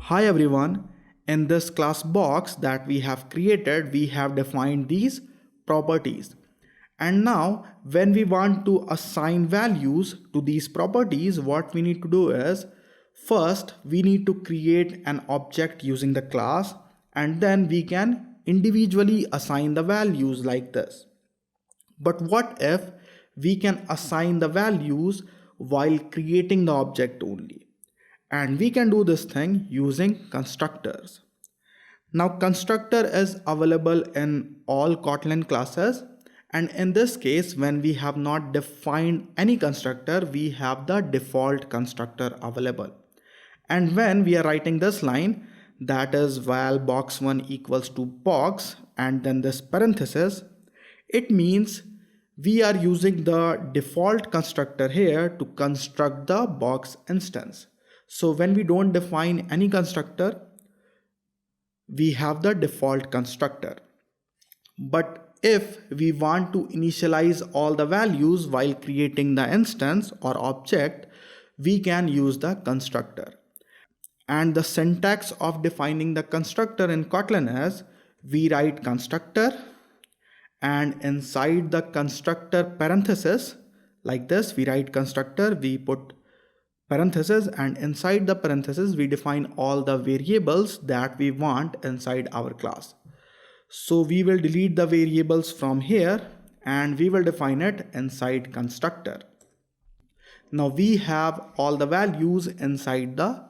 Hi everyone, in this class box that we have created, we have defined these properties. And now when we want to assign values to these properties, what we need to do is first we need to create an object using the class, and then we can individually assign the values like this. But what if we can assign the values while creating the object only? And we can do this thing using constructors. Now constructor is available in all Kotlin classes, and in this case when we have not defined any constructor, we have the default constructor available. And when we are writing this line, that is val box1 equals to box and then this parenthesis, it means we are using the default constructor here to construct the box instance. So when we don't define any constructor, we have the default constructor. But if we want to initialize all the values while creating the instance or object, we can use the constructor. And the syntax of defining the constructor in Kotlin is we write constructor, and inside the constructor parenthesis like this, we write constructor, we put parenthesis, and inside the parenthesis we define all the variables that we want inside our class. So we will delete the variables from here and we will define it inside constructor. Now we have all the values inside the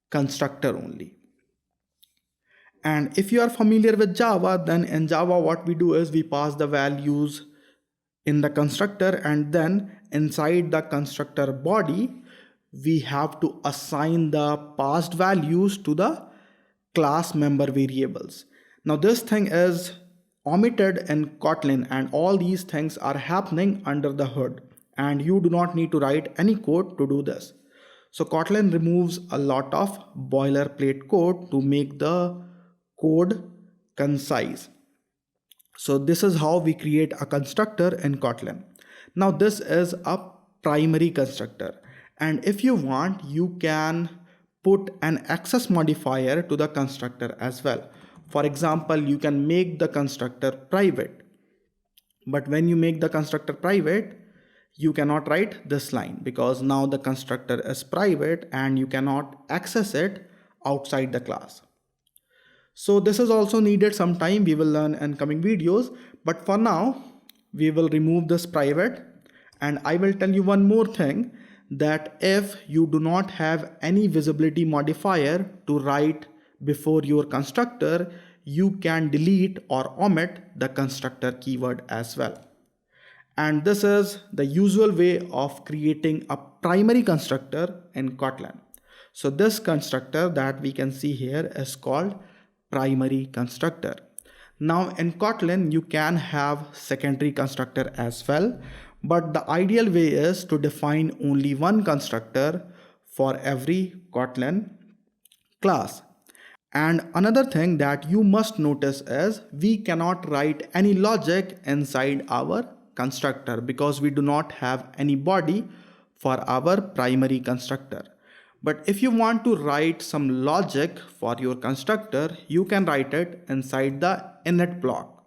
constructor only. And if you are familiar with Java, then in Java what we do is we pass the values in the constructor, and then inside the constructor body we have to assign the passed values to the class member variables. Now this thing is omitted in Kotlin, and all these things are happening under the hood, and you do not need to write any code to do this. So Kotlin removes a lot of boilerplate code to make the code concise. So this is how we create a constructor in Kotlin. Now this is a primary constructor, and if you want, you can put an access modifier to the constructor as well. For example, you can make the constructor private, but when you make the constructor private, you cannot write this line because now the constructor is private and you cannot access it outside the class. So this is also needed some time, we will learn in coming videos, but for now we will remove this private. And I will tell you one more thing, that if you do not have any visibility modifier to write before your constructor, you can delete or omit the constructor keyword as well. And this is the usual way of creating a primary constructor in Kotlin. So this constructor that we can see here is called primary constructor. Now in Kotlin you can have secondary constructor as well, but the ideal way is to define only one constructor for every Kotlin class. And another thing that you must notice is we cannot write any logic inside our constructor because we do not have any body for our primary constructor. But if you want to write some logic for your constructor, you can write it inside the init block.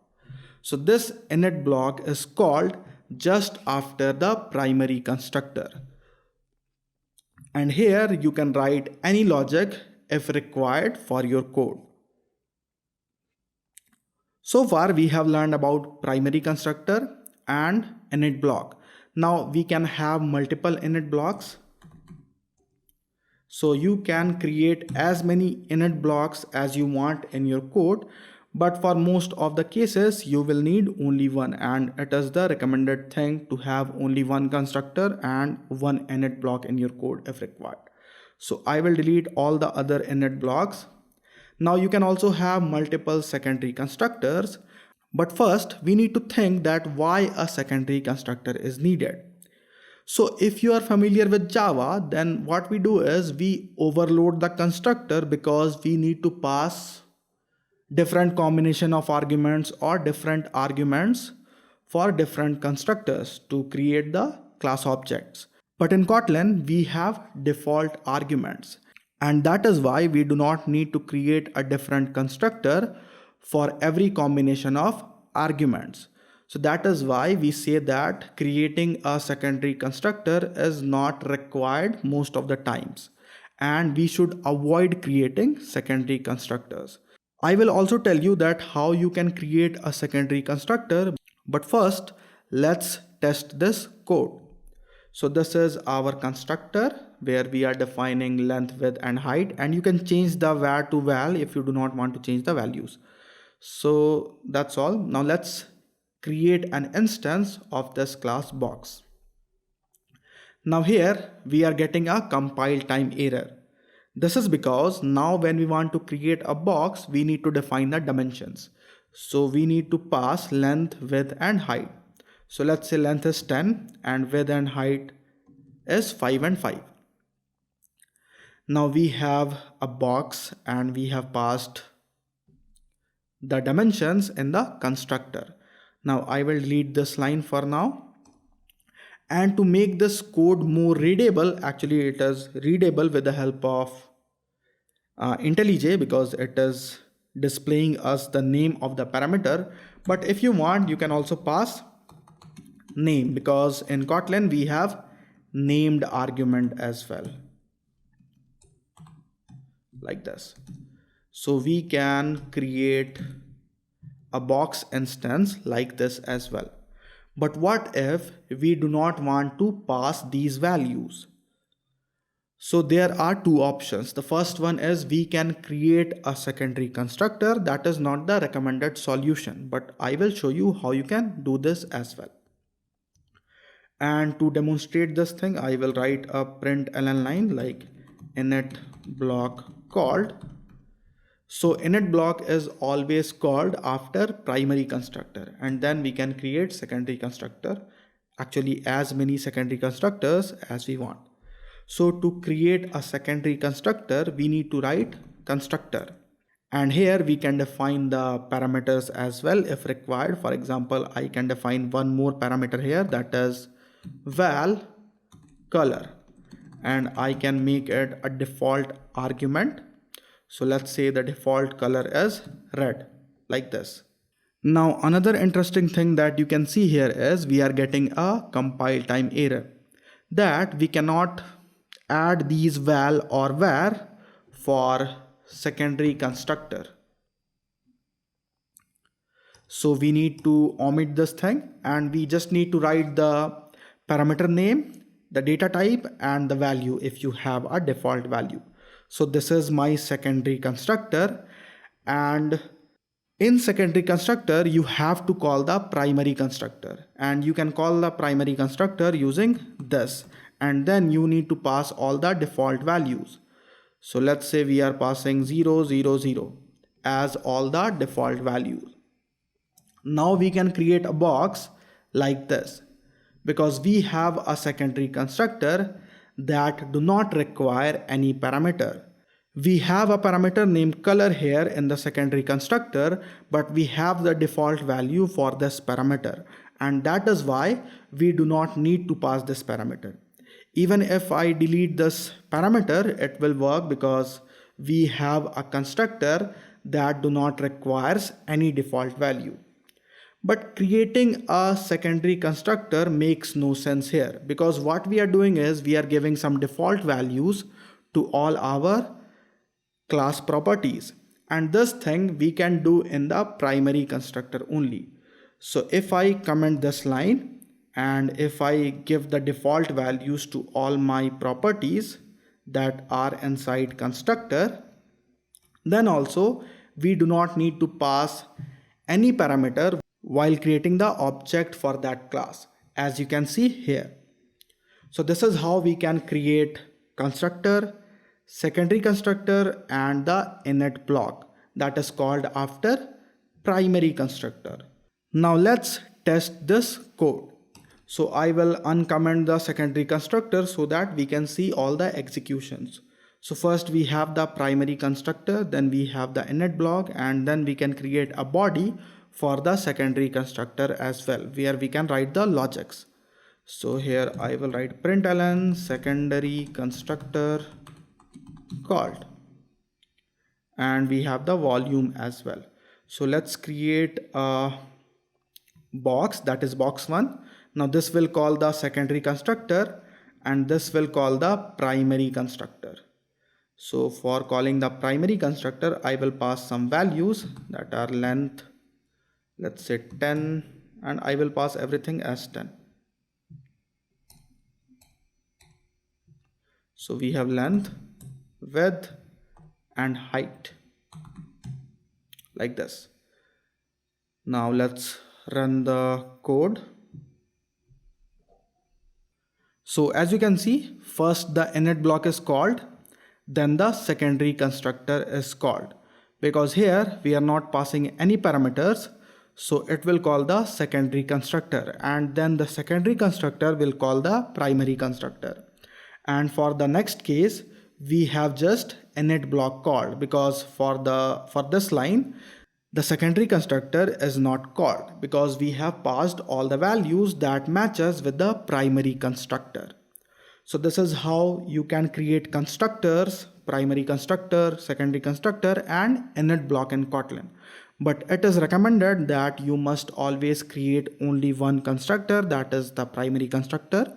So this init block is called just after the primary constructor. And here you can write any logic if required for your code. So far we have learned about primary constructor and init block. Now we can have multiple init blocks. So you can create as many init blocks as you want in your code, but for most of the cases you will need only one, and it is the recommended thing to have only one constructor and one init block in your code if required. So I will delete all the other init blocks. Now you can also have multiple secondary constructors, but first we need to think that why a secondary constructor is needed. So if you are familiar with Java, then what we do is we overload the constructor because we need to pass different combination of arguments or different arguments for different constructors to create the class objects. But in Kotlin, we have default arguments. And that is why we do not need to create a different constructor for every combination of arguments. So that is why we say that creating a secondary constructor is not required most of the times. And we should avoid creating secondary constructors. I will also tell you that how you can create a secondary constructor. But first, let's test this code. So this is our constructor where we are defining length, width and height, and you can change the var to val if you do not want to change the values. So that's all. Now let's create an instance of this class box. Now here we are getting a compile time error. This is because now when we want to create a box, we need to define the dimensions. So we need to pass length, width and height. So let's say length is 10 and width and height is 5 and 5. Now we have a box and we have passed the dimensions in the constructor. Now I will delete this line for now. And to make this code more readable, actually it is readable with the help of IntelliJ because it is displaying us the name of the parameter. But if you want, you can also pass name because in Kotlin we have named argument as well, like this. So we can create a box instance like this as well. But what if we do not want to pass these values? So there are two options. The first one is we can create a secondary constructor. That is not the recommended solution, but I will show you how you can do this as well. And to demonstrate this thing, I will write a println line like init block called. So init block is always called after primary constructor, and then we can create secondary constructor, actually as many secondary constructors as we want. So to create a secondary constructor, we need to write constructor. And here we can define the parameters as well if required. For example, I can define one more parameter here, that is val color, and I can make it a default argument. So let's say the default color is red, like this. Now another interesting thing that you can see here is we are getting a compile time error, that we cannot add these val or var for secondary constructor. So we need to omit this thing and we just need to write the parameter name, the data type and the value if you have a default value. So this is my secondary constructor, and in secondary constructor you have to call the primary constructor, and you can call the primary constructor using this, and then you need to pass all the default values. So let's say we are passing 0 0 0 as all the default values. Now we can create a box like this because we have a secondary constructor that do not require any parameter. We have a parameter named color here in the secondary constructor, but we have the default value for this parameter, and that is why we do not need to pass this parameter. Even if I delete this parameter, it will work because we have a constructor that do not requires any default value. But creating a secondary constructor makes no sense here, because what we are doing is we are giving some default values to all our class properties, and this thing we can do in the primary constructor only. So if I comment this line and if I give the default values to all my properties that are inside constructor, then also we do not need to pass any parameter while creating the object for that class, as you can see here. So this is how we can create constructor, secondary constructor and the init block that is called after primary constructor. Now let's test this code. So I will uncomment the secondary constructor so that we can see all the executions. So first we have the primary constructor, then we have the init block, and then we can create a body for the secondary constructor as well, where we can write the logics. So here I will write println secondary constructor called. And we have the volume as well. So let's create a box, that is box 1. Now this will call the secondary constructor and this will call the primary constructor. So for calling the primary constructor, I will pass some values that are length, let's say 10, and I will pass everything as 10. So we have length, width and height like this. Now let's run the code. So as you can see, first the init block is called, then the secondary constructor is called. Because here we are not passing any parameters, so it will call the secondary constructor, and then the secondary constructor will call the primary constructor. And for the next case, we have just init block called, because for this line the secondary constructor is not called because we have passed all the values that matches with the primary constructor. So this is how you can create constructors, primary constructor, secondary constructor and init block in Kotlin. But it is recommended that you must always create only one constructor, that is the primary constructor,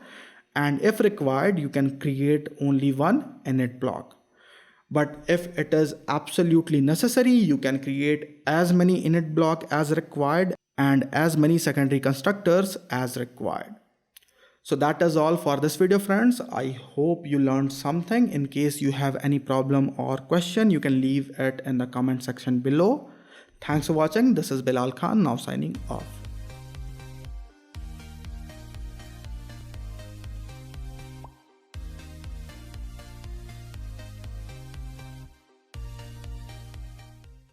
and if required you can create only one init block. But if it is absolutely necessary, you can create as many init block as required and as many secondary constructors as required. So that is all for this video, friends. I hope you learned something. In case you have any problem or question, you can leave it in the comment section below. Thanks for watching. This is Bilal Khan now signing off.